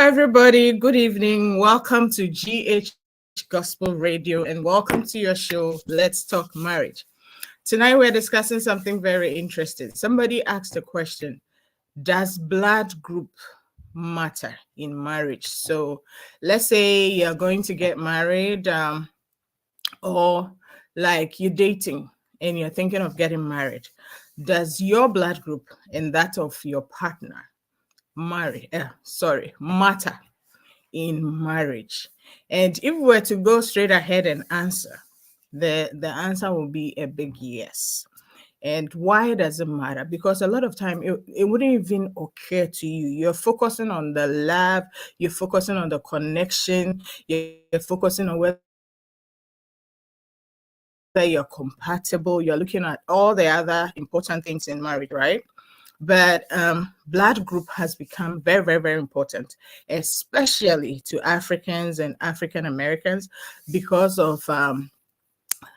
everybody. Good evening. Welcome to GH Gospel Radio and welcome to your show, Let's Talk Marriage. Tonight, we're discussing something very interesting. Somebody asked a question: does blood group matter in marriage? So, let's say you're going to get married, or like you're dating and you're thinking of getting married. Does your blood group and that of your partner matter in marriage? And if we were to go straight ahead and answer, the answer will be a big yes. And why does it matter? Because a lot of time it wouldn't even occur to you. You're focusing on the love, you're focusing on the connection, you're focusing on whether you're compatible, you're looking at all the other important things in marriage, right? But blood group has become very, very, very important, especially to Africans and African Americans, because of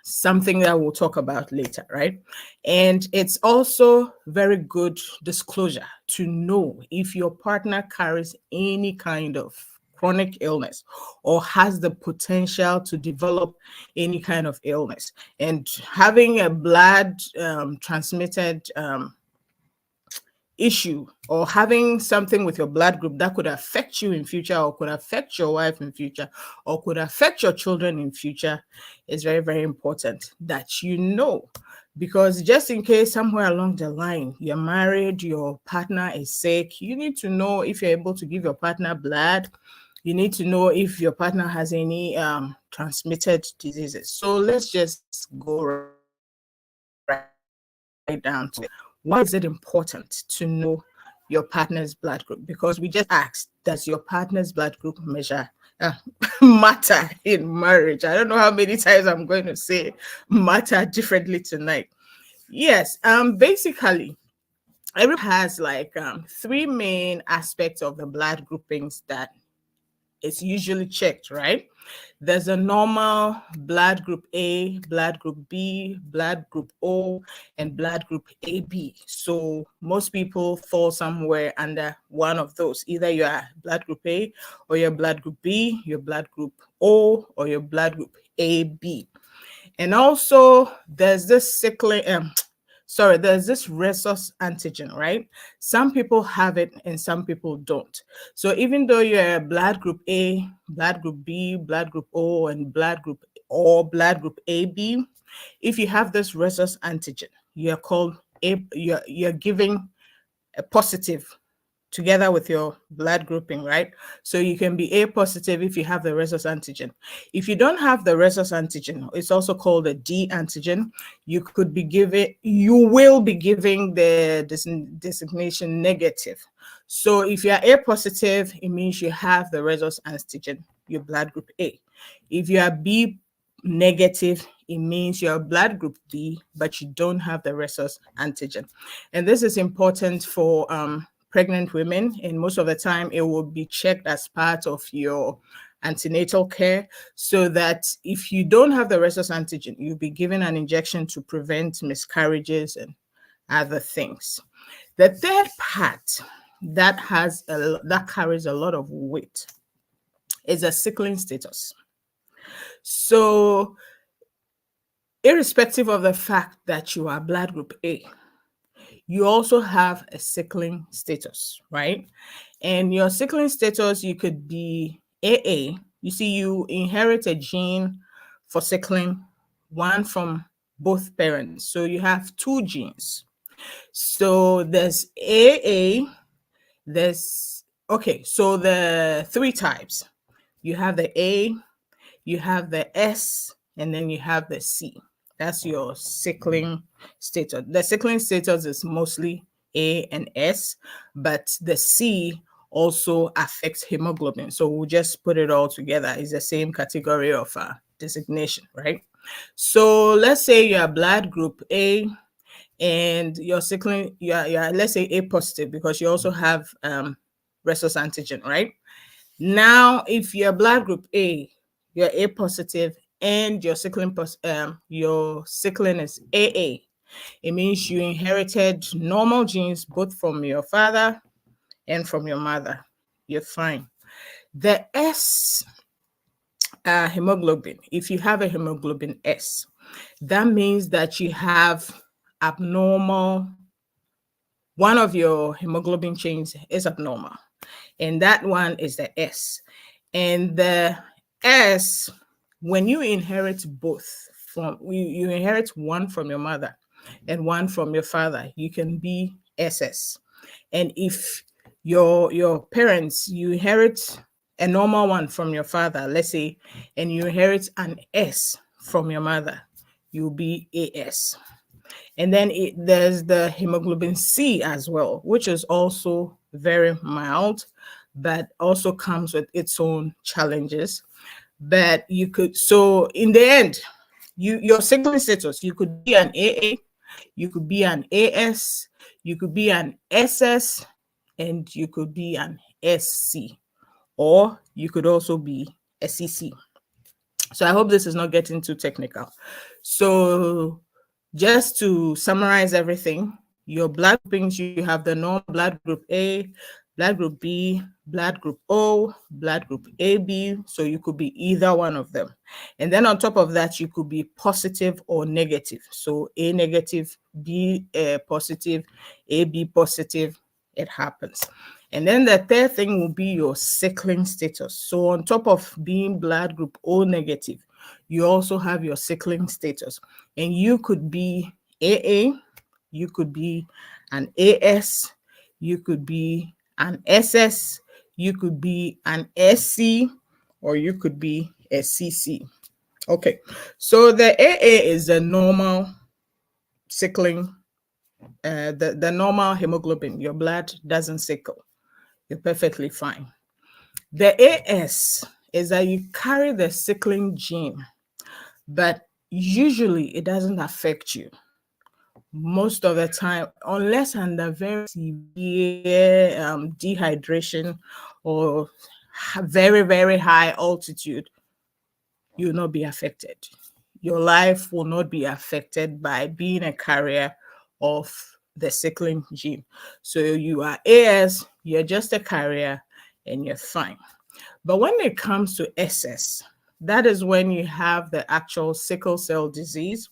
something that we'll talk about later, right? And it's also very good disclosure to know if your partner carries any kind of chronic illness or has the potential to develop any kind of illness. And having a blood transmitted issue or having something with your blood group that could affect you in future or could affect your wife in future or could affect your children in future is very, very important that you know. Because just in case somewhere along the line you're married, your partner is sick, you need to know if you're able to give your partner blood. You need to know if your partner has any transmitted diseases. So let's just go right down to it. Why is it important to know your partner's blood group? Because we just asked, does your partner's blood group measure matter in marriage? I don't know how many times I'm going to say matter differently tonight. Yes, basically every has like three main aspects of the blood groupings that it's usually checked, right? There's a normal blood group A, blood group B, blood group O, and blood group AB. So most people fall somewhere under one of those. Either you are blood group A, or your blood group B, your blood group O, or your blood group AB. And also there's this there's this rhesus antigen, right? Some people have it and some people don't. So even though you're blood group A, blood group B, blood group O, and blood group AB, if you have this rhesus antigen, you're giving a positive together with your blood grouping, right? So you can be A positive if you have the rhesus antigen. If you don't have the rhesus antigen, it's also called a D antigen. You will be giving the designation negative. So if you're A positive, it means you have the rhesus antigen, your blood group A. If you are B negative, it means you're blood group D, but you don't have the rhesus antigen. And this is important for pregnant women, and most of the time it will be checked as part of your antenatal care, so that if you don't have the rhesus antigen, you'll be given an injection to prevent miscarriages and other things. The third part that carries a lot of weight is a sickling status. So irrespective of the fact that you are blood group A, you also have a sickling status, right? And your sickling status, you could be AA. You see, you inherit a gene for sickling, one from both parents. So you have two genes. So there's AA, so the three types. You have the A, you have the S, and then you have the C. That's your sickling status. The sickling status is mostly A and S, but the C also affects hemoglobin. So we'll just put it all together. It's the same category of designation, right? So let's say you're blood group A and your sickling, let's say A positive, because you also have rhesus antigen, right? Now, if you're blood group A, you're A positive, and your sickling is AA, it means you inherited normal genes both from your father and from your mother. You're fine. The S hemoglobin, if you have a hemoglobin S, that means that you have abnormal, one of your hemoglobin chains is abnormal, and that one is the S. And the S, when you inherit both, you inherit one from your mother and one from your father, you can be SS. And if your parents, you inherit a normal one from your father, let's say, and you inherit an S from your mother, you'll be AS. And then there's the hemoglobin C as well, which is also very mild, but also comes with its own challenges. But you could, so in the end, your sickling status, you could be an AA, you could be an AS, you could be an SS, and you could be an SC, or you could also be a CC. So I hope this is not getting too technical. So just to summarize everything, your blood groupings, you have the normal blood group A, blood group B, blood group O, blood group AB. So you could be either one of them. And then on top of that, you could be positive or negative. So A negative, B positive, AB positive, it happens. And then the third thing will be your sickling status. So on top of being blood group O negative, you also have your sickling status. And you could be AA, you could be an AS, you could be an SS, you could be an SC, or you could be a CC. Okay, so the AA is the normal sickling, the normal hemoglobin. Your blood doesn't sickle. You're perfectly fine. The AS is that you carry the sickling gene, but usually it doesn't affect you most of the time, unless under very severe dehydration or very, very high altitude, you'll not be affected. Your life will not be affected by being a carrier of the sickling gene. So you are AS, you're just a carrier, and you're fine. But when it comes to SS, that is when you have the actual sickle cell disease,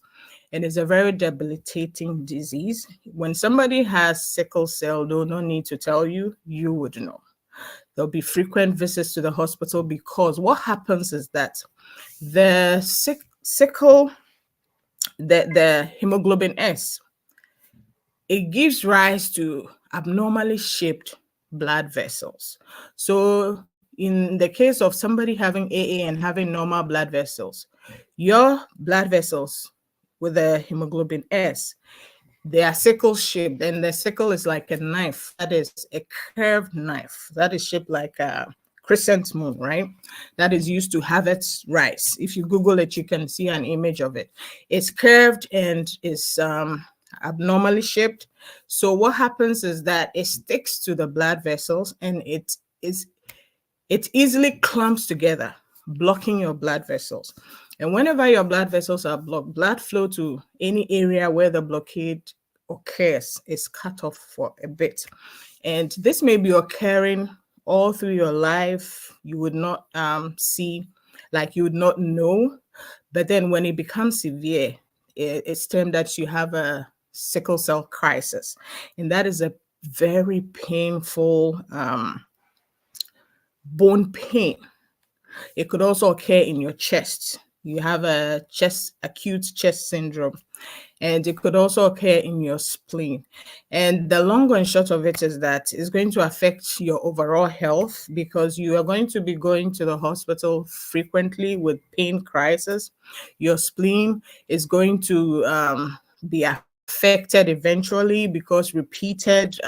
and it's a very debilitating disease. When somebody has sickle cell, they'll no need to tell you, you would know. There'll be frequent visits to the hospital, because what happens is that the sickle, the hemoglobin S, it gives rise to abnormally shaped blood vessels. So in the case of somebody having AA and having normal blood vessels, your blood vessels with the hemoglobin S, they are sickle shaped, and the sickle is like a knife. That is a curved knife that is shaped like a crescent moon, right? That is used to harvest rice. If you Google it, you can see an image of it. It's curved and is abnormally shaped. So what happens is that it sticks to the blood vessels, and it easily clumps together, blocking your blood vessels. And whenever your blood vessels are blocked, blood flow to any area where the blockade occurs is cut off for a bit. And this may be occurring all through your life. You would not see, like you would not know. But then when it becomes severe, it's termed that you have a sickle cell crisis. And that is a very painful bone pain. It could also occur in your chest. You have a acute chest syndrome, and it could also occur in your spleen. And the long and short of it is that it's going to affect your overall health, because you are going to be going to the hospital frequently with pain crisis. Your spleen is going to be affected eventually, because repeated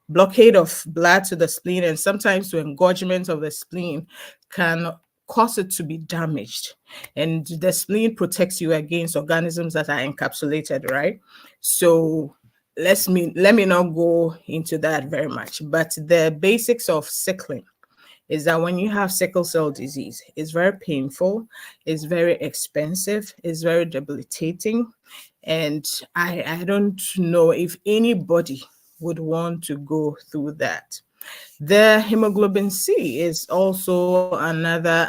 blockade of blood to the spleen, and sometimes to engorgement of the spleen, can cause it to be damaged. And the spleen protects you against organisms that are encapsulated, right? So let me not go into that very much. But the basics of sickling is that when you have sickle cell disease, it's very painful, it's very expensive, it's very debilitating. And I don't know if anybody would want to go through that. The hemoglobin C is also another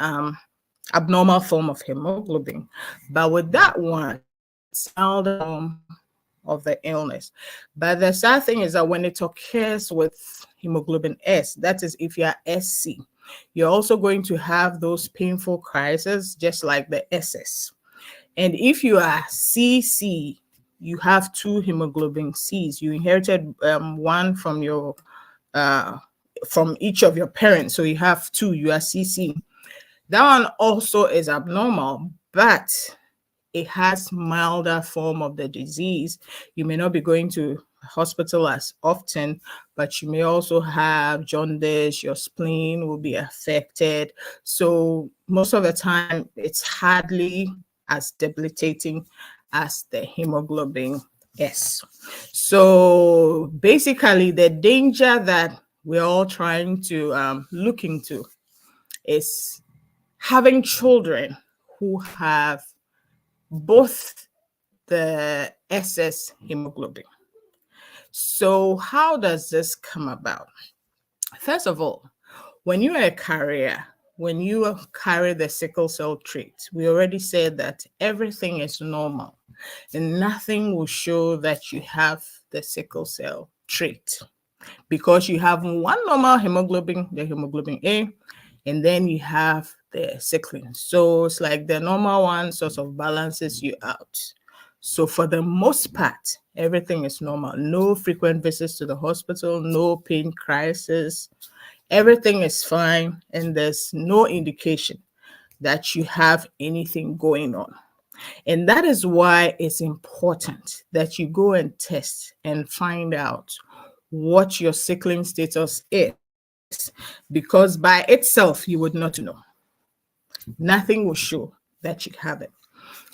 abnormal form of hemoglobin, but with that one, it's a milder form of the illness. But the sad thing is that when it occurs with hemoglobin S, that is if you are SC, you're also going to have those painful crises just like the SS. And if you are CC, you have two hemoglobin Cs. You inherited one from each of your parents, so you have two. You are CC. That one also is abnormal, but it has milder form of the disease. You may not be going to hospital as often, but you may also have jaundice, your spleen will be affected. So most of the time, it's hardly as debilitating as the hemoglobin S. So basically, the danger that we're all trying to look into is having children who have both the SS hemoglobin. So how does this come about? First of all, when you're a carrier, when you carry the sickle cell trait, we already said that everything is normal and nothing will show that you have the sickle cell trait because you have one normal hemoglobin, the hemoglobin A, and then you have the sickling. So it's like the normal one sort of balances you out. So for the most part, everything is normal. No frequent visits to the hospital, no pain crisis. Everything is fine, and there's no indication that you have anything going on. And that is why it's important that you go and test and find out what your sickling status is, because by itself, you would not know. Nothing will show that you have it.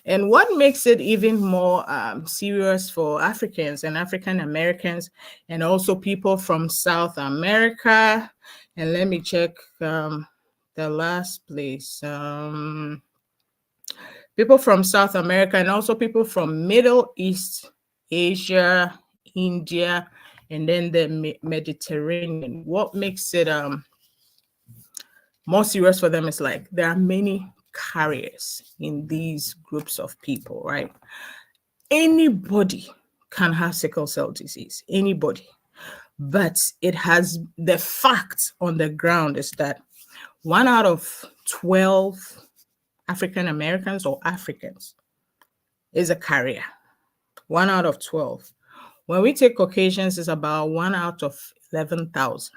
And what makes it even more serious for Africans and African Americans, and also people from South America, and let me check the last place. People from South America and also people from Middle East, Asia, India, and then the Mediterranean. What makes it more serious for them is like there are many carriers in these groups of people, right? Anybody can have sickle cell disease, anybody. But it has the fact on the ground is that 1 out of 12 African Americans or Africans is a carrier. 1 out of 12. When we take Caucasians, it's about 1 out of 11,000.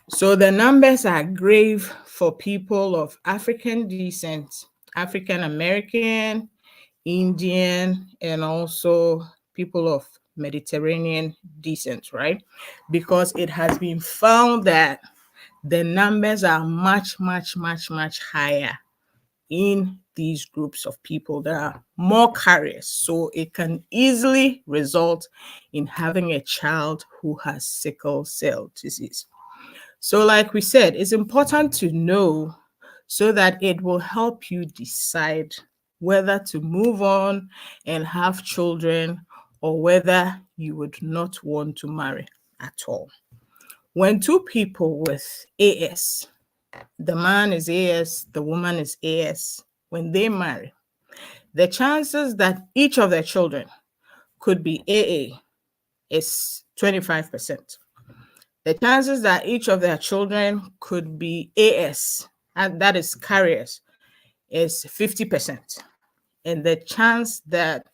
So the numbers are grave for people of African descent, African American, Indian, and also people of Mediterranean descent, right? Because it has been found that the numbers are much, much, much, much higher in these groups of people. There are more carriers, so it can easily result in having a child who has sickle cell disease. So like we said, it's important to know so that it will help you decide whether to move on and have children or whether you would not want to marry at all. When two people with AS, the man is AS, the woman is AS, when they marry, the chances that each of their children could be AA is 25%. The chances that each of their children could be AS, and that is carriers, is 50%. And the chances that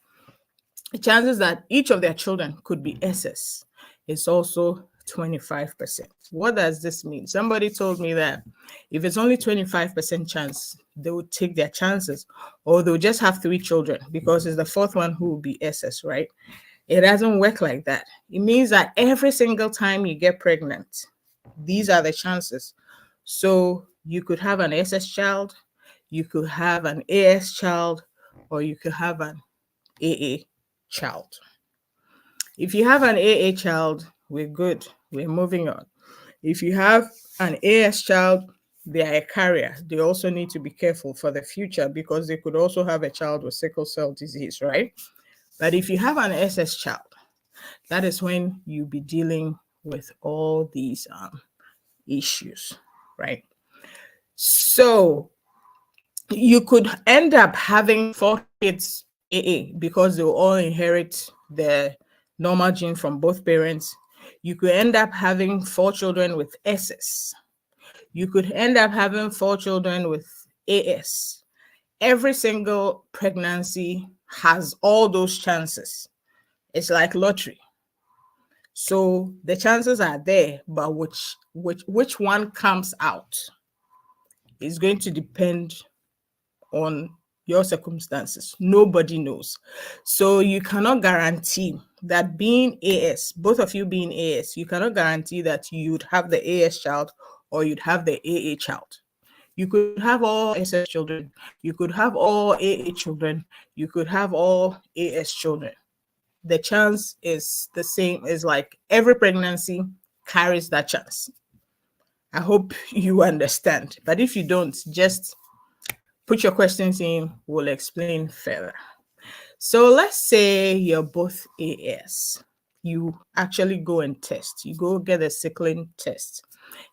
each of their children could be SS is also 25%. What does this mean? Somebody told me that if it's only 25% chance, they would take their chances, or they'll just have 3 children because it's the fourth one who will be SS, right? It doesn't work like that. It means that every single time you get pregnant, these are the chances. So you could have an SS child, you could have an AS child, or you could have an AA child. If you have an AA child, we're good. We're moving on. If you have an AS child, they are a carrier. They also need to be careful for the future because they could also have a child with sickle cell disease, right? But if you have an SS child, That is when you'll be dealing with all these issues, right? So you could end up having 4 kids AA because they will all inherit the normal gene from both parents. You could end up having 4 children with SS. You could end up having 4 children with AS. Every single pregnancy has all those chances. It's like lottery. So the chances are there, but which one comes out is going to depend on your circumstances. Nobody knows. So you cannot guarantee that being AS, both of you being AS, you cannot guarantee that you'd have the AS child or you'd have the AA child. You could have all SS children. You could have all AA children. You could have all AS children. The chance is the same. As like every pregnancy carries that chance. I hope you understand. But if you don't, just put your questions in. We'll explain further. So let's say you're both AS. You actually go and test. You go get a sickling test,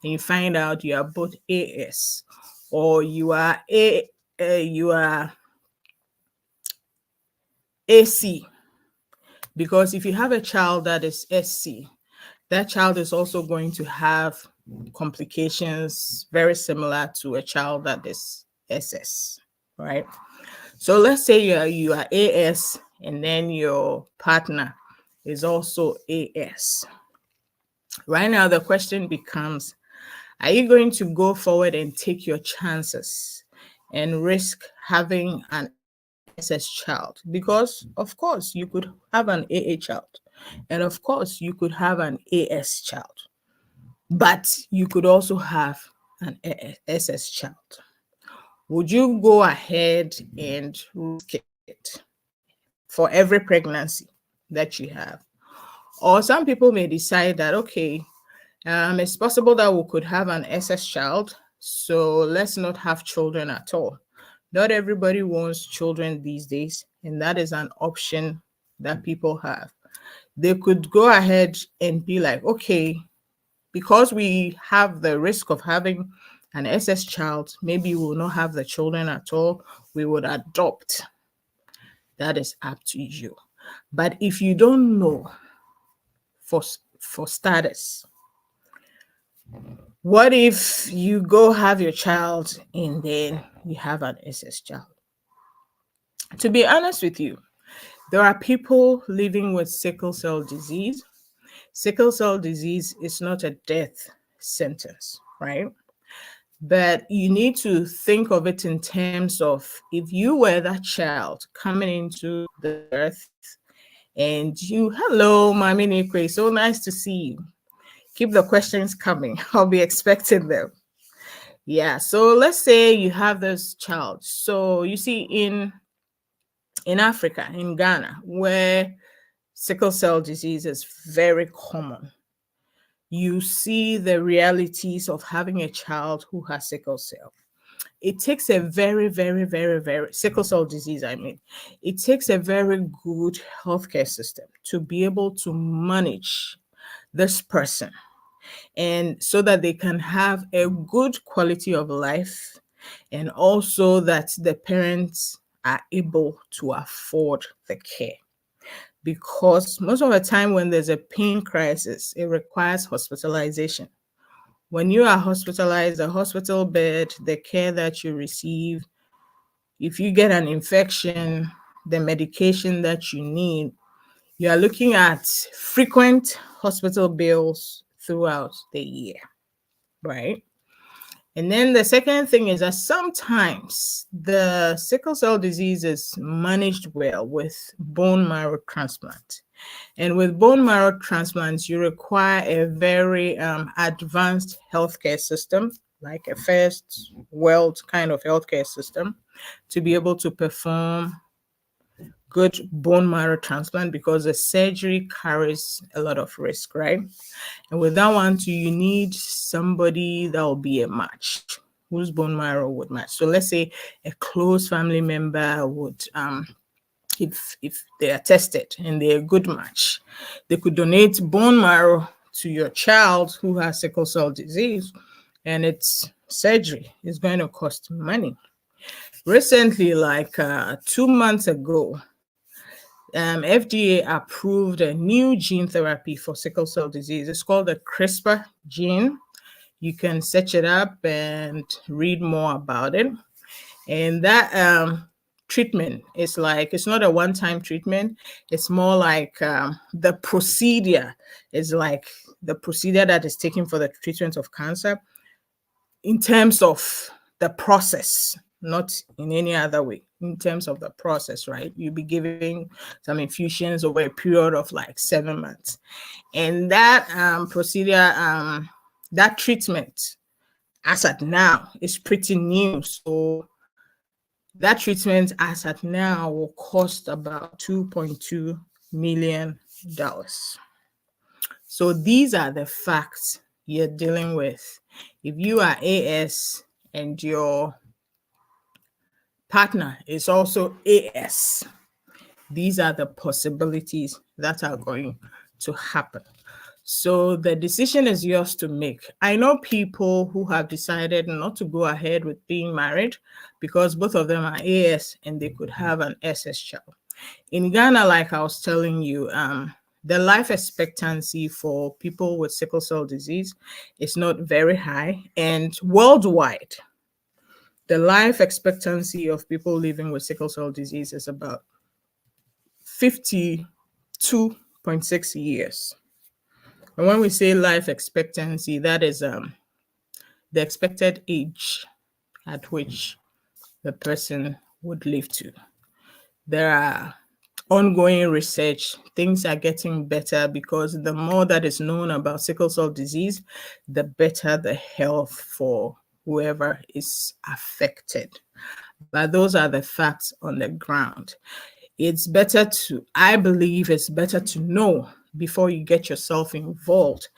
and you find out you are both AS, or you are AC. Because if you have a child that is SC, that child is also going to have complications very similar to a child that is SS, right? So let's say you are AS and then your partner is also AS. Right now, the question becomes, are you going to go forward and take your chances and risk having an SS child? Because, of course, you could have an AA child. And, of course, you could have an AS child. But you could also have an SS child. Would you go ahead and risk it for every pregnancy that you have? Or some people may decide that, okay, it's possible that we could have an SS child, so let's not have children at all. Not everybody wants children these days, and that is an option that people have. They could go ahead and be like, okay, because we have the risk of having an SS child, maybe we will not have the children at all. We would adopt. That is up to you. But if you don't know, for starters, what if you go have your child and then you have an SS child? To be honest with you, there are people living with sickle cell disease. Sickle cell disease is not a death sentence, right? But you need to think of it in terms of, if you were that child coming into the earth and you, hello, Mami Nikwe, so nice to see you. Keep the questions coming. I'll be expecting them. Yeah, so let's say you have this child. So you see in Africa, in Ghana, where sickle cell disease is very common, you see the realities of having a child who has sickle cell. It takes a very, very, very, very, sickle cell disease, I mean, it takes a very good healthcare system to be able to manage this person, and so that they can have a good quality of life, and also that the parents are able to afford the care. Because most of the time when there's a pain crisis, it requires hospitalization. When you are hospitalized, the hospital bed, the care that you receive, if you get an infection, the medication that you need, you are looking at frequent hospital bills throughout the year, right? And then the second thing is that sometimes the sickle cell disease is managed well with bone marrow transplant. And with bone marrow transplants, you require a very advanced healthcare system, like a first world kind of healthcare system, to be able to perform good bone marrow transplant, because the surgery carries a lot of risk, right? And with that one too, you need somebody that will be a match, whose bone marrow would match. So let's say a close family member would if they are tested and they're a good match, they could donate bone marrow to your child who has sickle cell disease, and its surgery is going to cost money. Recently, like 2 months ago, FDA approved a new gene therapy for sickle cell disease. It's called the CRISPR gene. You can search it up and read more about it. And that treatment is like, it's not a one-time treatment. It's more like the procedure is like the procedure that is taken for the treatment of cancer in terms of the process, not in any other way. In terms of the process, right? You'll be giving some infusions over a period of like 7 months. And that procedure, that treatment, as at now, is pretty new. So that treatment, as at now, will cost about $2.2 million. So these are the facts you're dealing with. If you are AS and your partner is also AS, these are the possibilities that are going to happen. So the decision is yours to make. I know people who have decided not to go ahead with being married because both of them are AS and they could have an SS child. In Ghana, like I was telling you, the life expectancy for people with sickle cell disease is not very high. And worldwide, the life expectancy of people living with sickle cell disease is about 52.6 years. And when we say life expectancy, that is the expected age at which the person would live to. There are ongoing research. Things are getting better because the more that is known about sickle cell disease, the better the health for whoever is affected. But those are the facts on the ground. It's better to, I believe it's better to know before you get yourself involved,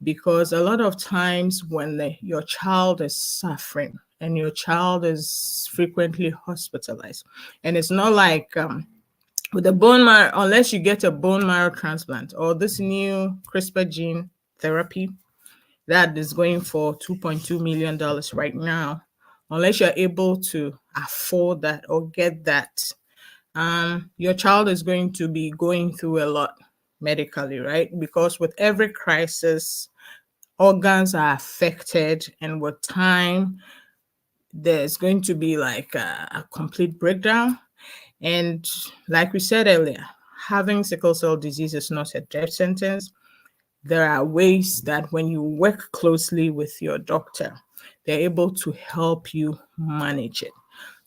because a lot of times when your child is suffering and your child is frequently hospitalized, and it's not like with the bone marrow, unless you get a bone marrow transplant or this new CRISPR gene therapy that is going for $2.2 million right now, unless you're able to afford that or get that, your child is going to be going through a lot medically, right? Because with every crisis, organs are affected, and with time, there's going to be like a complete breakdown. And like we said earlier, having sickle cell disease is not a death sentence. There are ways that when you work closely with your doctor, they're able to help you manage it.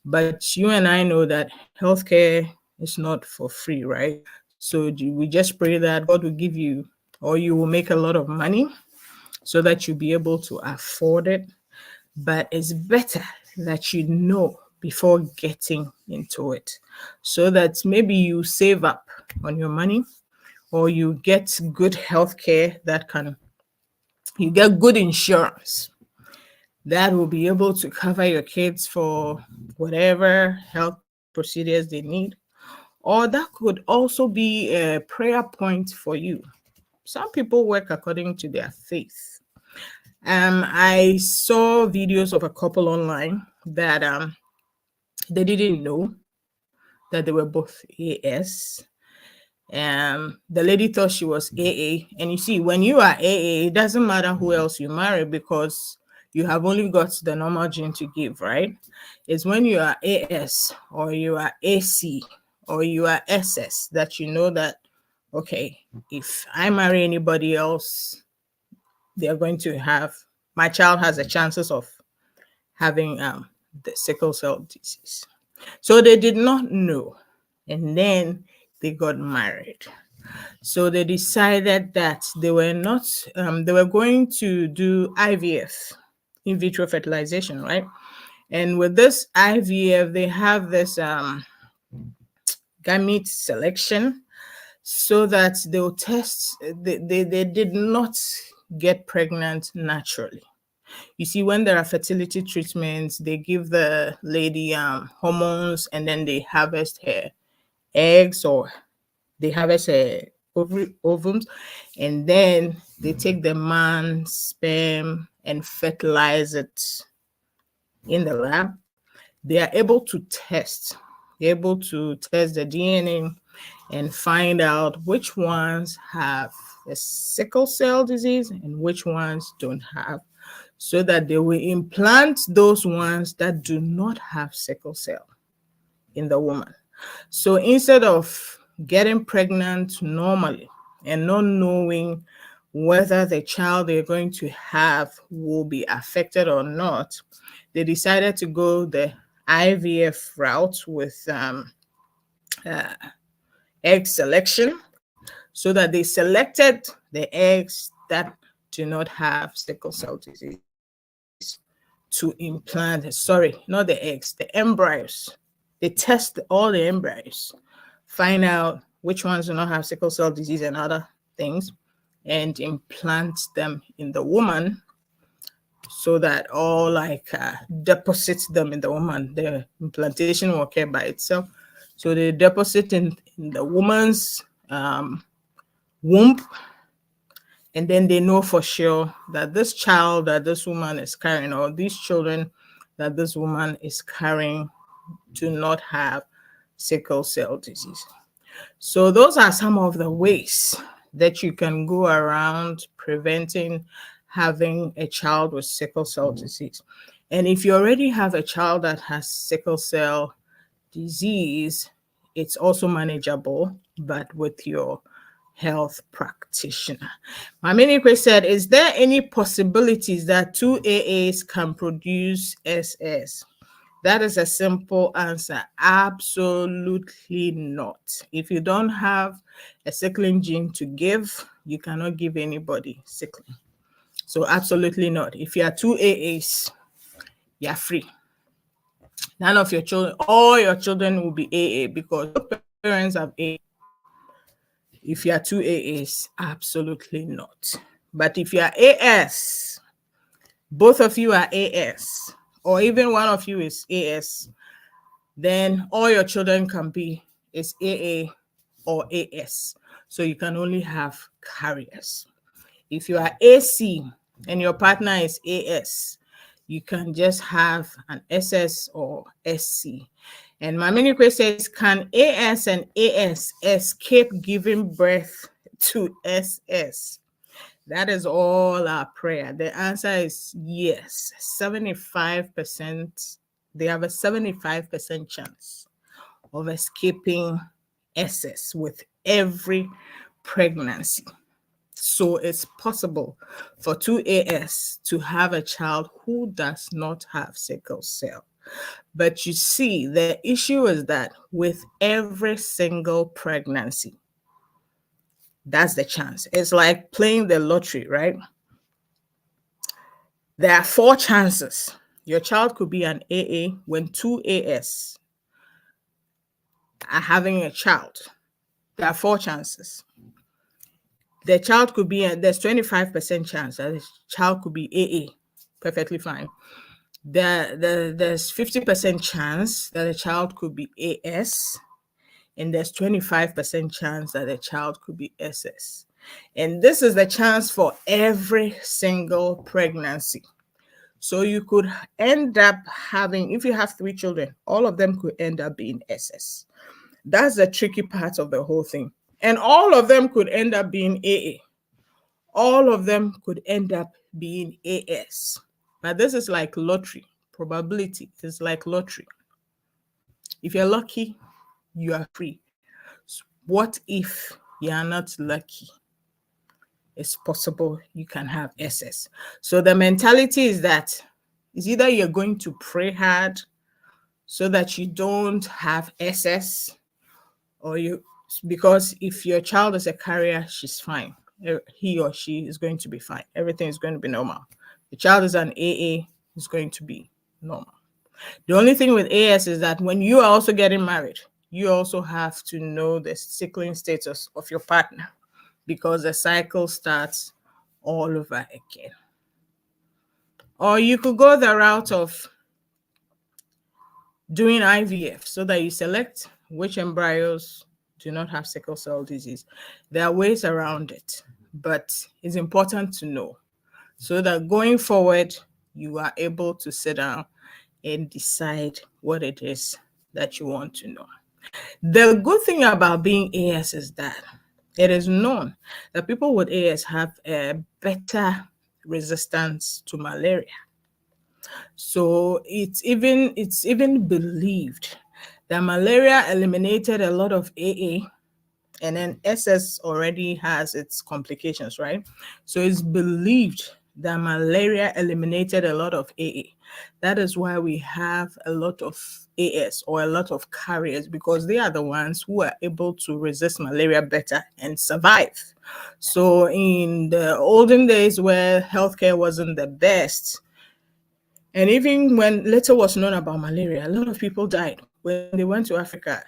But you and I know that healthcare is not for free, right? So we just pray that God will give you, or you will make a lot of money so that you'll be able to afford it. But it's better that you know before getting into it, so that maybe you save up on your money, or you get good healthcare you get good insurance that will be able to cover your kids for whatever health procedures they need. Or that could also be a prayer point for you. Some people work according to their faith. I saw videos of a couple online that they didn't know that they were both AS. The lady thought she was AA. And you see, when you are AA, it doesn't matter who else you marry because you have only got the normal gene to give, right? It's when you are AS or you are AC or you are SS that you know that, okay, if I marry anybody else, they're going to have, my child has the chances of having the sickle cell disease. So they did not know. And then they got married. So they decided that they were not, they were going to do IVF, in vitro fertilization, right? And with this IVF, they have this gamete selection so that they'll test, they did not get pregnant naturally. You see, when there are fertility treatments, they give the lady hormones and then they harvest her eggs, or they harvest ovums, and then they take the man's sperm and fertilize it in the lab. They are able to test. They're able to test the DNA and find out which ones have a sickle cell disease and which ones don't have, so that they will implant those ones that do not have sickle cell in the woman. So instead of getting pregnant normally and not knowing whether the child they're going to have will be affected or not, they decided to go the IVF route with egg selection, so that they selected the eggs that do not have sickle cell disease to implant. Sorry, not the eggs, the embryos. They test all the embryos, find out which ones do not have sickle cell disease and other things, and implant them in the woman, so that all deposits them in the woman. The implantation will occur by itself. So they deposit in the woman's womb, and then they know for sure that this child that this woman is carrying, or these children that this woman is carrying, do not have sickle cell disease. So those are some of the ways that you can go around preventing having a child with sickle cell disease. And if you already have a child that has sickle cell disease, it's also manageable, but with your health practitioner. Maminique said, is there any possibilities that two AAs can produce SS? That is a simple answer. Absolutely not. If you don't have a sickling gene to give, you cannot give anybody sickling. So absolutely not. If you are two AAs, you're free. None of your children, all your children will be AA, because your parents have AA. If you are two AAs, absolutely not. But if you are AS, both of you are AS, or even one of you is AS, then all your children can be is AA or AS. So you can only have carriers. If you are AC and your partner is AS, you can just have an SS or SC. And Maminique says, can AS and AS escape giving birth to SS? That is all our prayer. The answer is yes. 75%. They have a 75% chance of escaping SS with every pregnancy. So it's possible for two AS to have a child who does not have sickle cell. But you see, the issue is that with every single pregnancy, that's the chance. It's like playing the lottery, right? There are 4 chances. Your child could be an AA when 2 AS are having a child. There are 4 chances. The child could be, there's 25% chance that the child could be AA, perfectly fine. There's 50% chance that a child could be AS, and there's 25% chance that a child could be SS. And this is the chance for every single pregnancy. So you could end up having, if you have 3 children, all of them could end up being SS. That's the tricky part of the whole thing. And all of them could end up being AA. All of them could end up being AS. But this is like lottery. Probability is like lottery. If you're lucky, you are free. What if you are not lucky? It's possible you can have SS. So the mentality is that it's either you're going to pray hard so that you don't have SS, or because if your child is a carrier, she's fine. He or she is going to be fine. Everything is going to be normal. The child is an AA, is going to be normal. The only thing with AS is that when you are also getting married, you also have to know the sickling status of your partner, because the cycle starts all over again. Or you could go the route of doing IVF, so that you select which embryos do not have sickle cell disease. There are ways around it, but it's important to know so that going forward, you are able to sit down and decide what it is that you want to know. The good thing about being AS is that it is known that people with AS have a better resistance to malaria. So it's even believed that malaria eliminated a lot of AA, and then SS already has its complications, right? So it's believed that malaria eliminated a lot of AA. That is why we have a lot of AS or a lot of carriers, because they are the ones who are able to resist malaria better and survive. So in the olden days where healthcare wasn't the best, and even when little was known about malaria, a lot of people died when they went to Africa.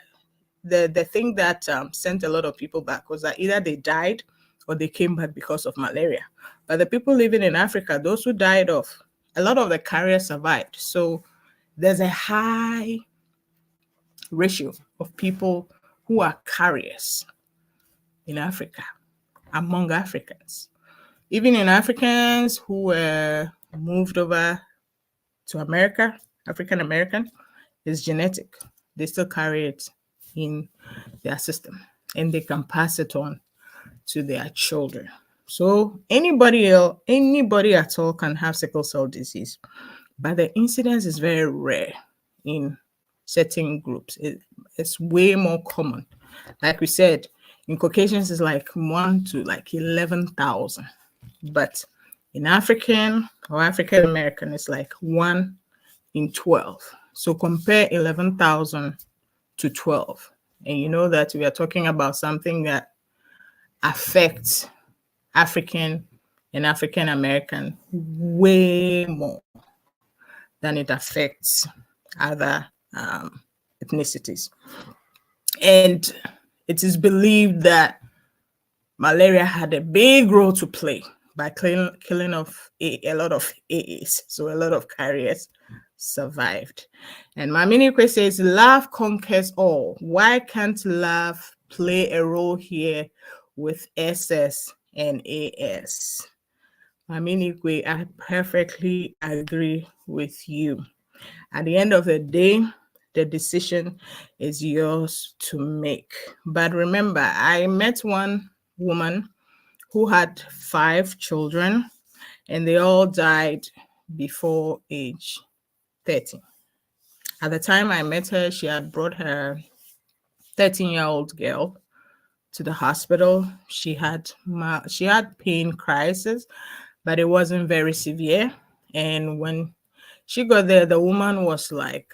The thing that sent a lot of people back was that either they died or they came back because of malaria. But the people living in Africa, those who died of, a lot of the carriers survived. So there's a high ratio of people who are carriers in Africa, among Africans. Even in Africans who were moved over to America, African American, is genetic. They still carry it in their system and they can pass it on to their children. So anybody else, anybody at all can have sickle cell disease, but the incidence is very rare in certain groups. It's way more common. Like we said, in Caucasians it's like 1 to like 11,000, but in African or African American it's like 1 in 12. So compare 11,000 to 12. And you know that we are talking about something that affects African and African American way more than it affects other ethnicities. And it is believed that malaria had a big role to play by killing off a lot of AAs. So a lot of carriers survived. And Maminikwe says, love conquers all. Why can't love play a role here with SS and AS? Maminikwe, I perfectly agree with you. At the end of the day, the decision is yours to make. But remember, I met one woman who had 5 children and they all died before age 30. At the time I met her, she had brought her 13-year-old girl to the hospital. She had pain crisis, but it wasn't very severe. And when she got there, the woman was like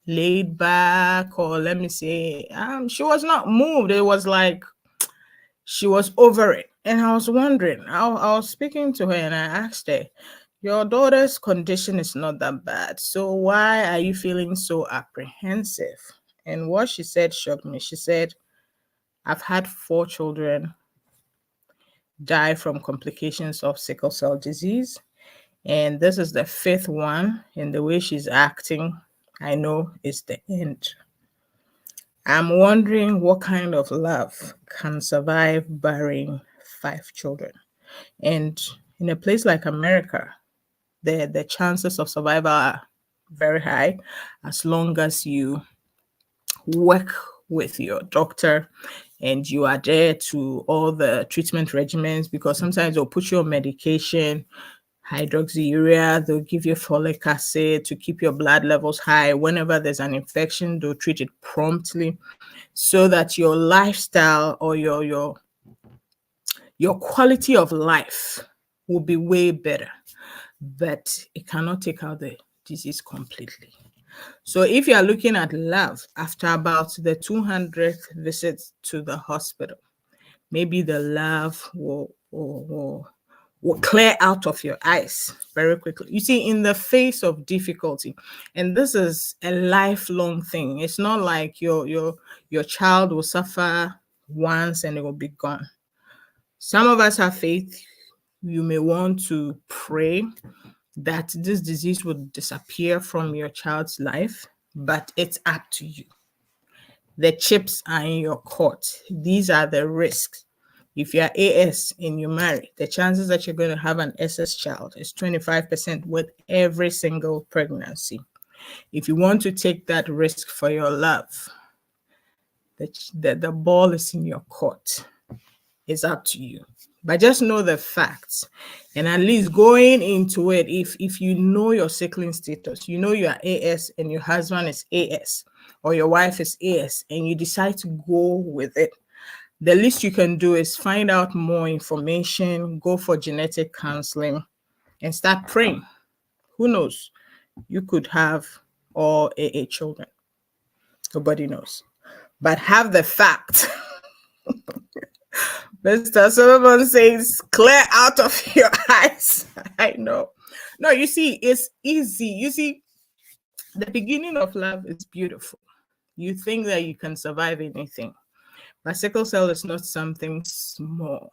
laid back, or let me say, she was not moved. It was like she was over it. And I was wondering, I was speaking to her and I asked her, your daughter's condition is not that bad, so why are you feeling so apprehensive? And what she said shocked me. She said, I've had 4 children die from complications of sickle cell disease, and this is the 5th one, and the way she's acting, I know it's the end. I'm wondering what kind of love can survive bearing 5 children. And in a place like America, the chances of survival are very high as long as you work with your doctor and you adhere to all the treatment regimens, because sometimes they'll put you on medication, hydroxyurea, they'll give you folic acid to keep your blood levels high. Whenever there's an infection, they'll treat it promptly so that your lifestyle or your quality of life will be way better. But it cannot take out the disease completely. So if you are looking at love after about the 200th visit to the hospital, maybe the love will clear out of your eyes very quickly. You see, in the face of difficulty, and this is a lifelong thing. It's not like your child will suffer once and it will be gone. Some of us have faith. You may want to pray that this disease would disappear from your child's life, but it's up to you. The chips are in your court. These are the risks. If you're AS and you marry, the chances that you're going to have an SS child is 25% with every single pregnancy. If you want to take that risk for your love, the ball is in your court. It's up to you. But just know the facts. And at least going into it, if you know your sickling status, you know you are AS and your husband is AS or your wife is AS, and you decide to go with it, the least you can do is find out more information, go for genetic counseling, and start praying. Who knows? You could have all AA children. Nobody knows. But have the fact. Mr. Solomon says, clear out of your eyes. I know. No, you see, it's easy. You see, the beginning of love is beautiful. You think that you can survive anything. But sickle cell is not something small.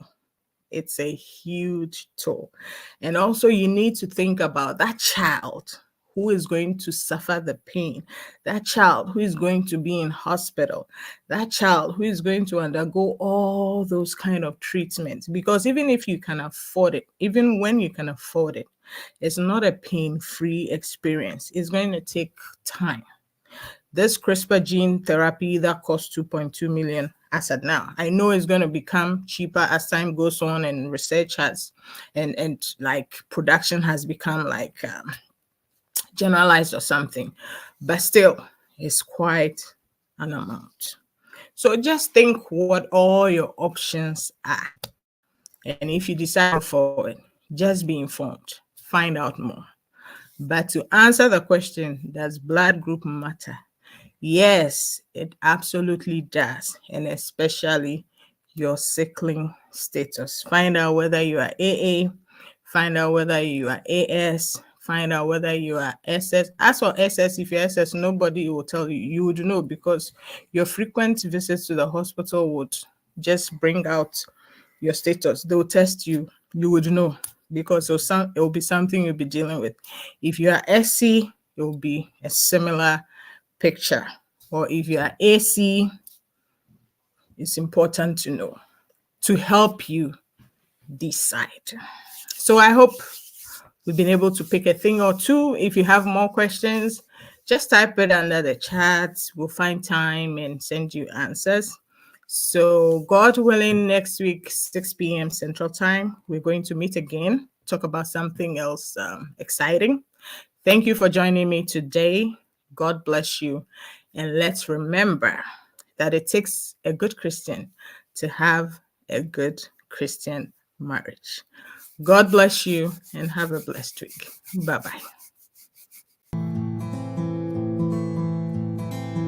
It's a huge toll. And also, you need to think about that child who is going to suffer the pain, that child who is going to be in hospital, that child who is going to undergo all those kind of treatments. Because even if you can afford it, even when you can afford it, it's not a pain-free experience. It's going to take time. This CRISPR gene therapy that costs 2.2 million as at now, I know it's going to become cheaper as time goes on and research has and like production has become like generalized or something, but still it's quite an amount. So just think what all your options are, and if you decide for it, just be informed, find out more. But to answer the question, does blood group matter? Yes, it absolutely does, and especially your sickling status. Find out whether you are AA, find out whether you are AS, find out whether you are SS. As for SS, if you're SS, nobody will tell you. You would know because your frequent visits to the hospital would just bring out your status. They'll test you. You would know because it will be something you'll be dealing with. If you are SC, it will be a similar picture. Or if you are AC, it's important to know to help you decide. So I hope we've been able to pick a thing or two. If you have more questions, just type it under the chat. We'll find time and send you answers. So God willing, next week, 6 p.m. Central Time, we're going to meet again, talk about something else exciting. Thank you for joining me today. God bless you. And let's remember that it takes a good Christian to have a good Christian marriage. God bless you and have a blessed week. Bye-bye.